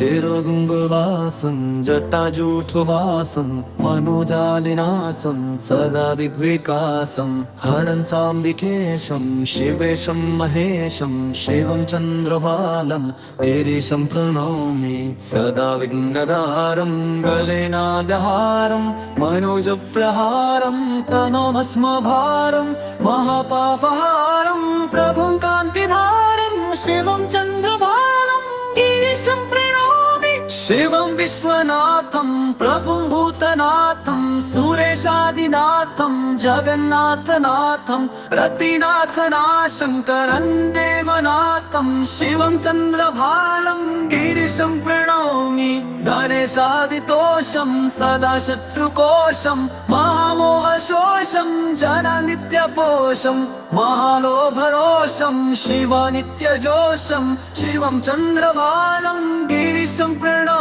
शिरोगुङ्गवासं जटाजूटवासं मनोजालिनासं सदा दिग्विकासं हरं साम्बिकेशं शिवेशं महेशं शिवं चन्द्रबालं गिरीशं प्रणौमि सदा विघ्नदारं गलेनादहारं मनोजप्रहारं तनोमस्मभारं महापापहारं प्रभुं कान्तिधारं शिवं चन्द्रबालं गिरीशं प्रणौमि शिवं विश्वनाथं प्रभुं भूतनाथं सुरेशादिनाथं जगन्नाथनाथं रतिनाथनाशङ्करं देवनाथं शिवं चन्द्रभालं गिरीशं प्रणौमि गणेशादितोषं सदा शत्रुकोशं महामोहशोषं जननित्यपोषं महालोभरोषं शिवनित्यजोषं शिवं चन्द्रभालं गिरीशं प्रणौमि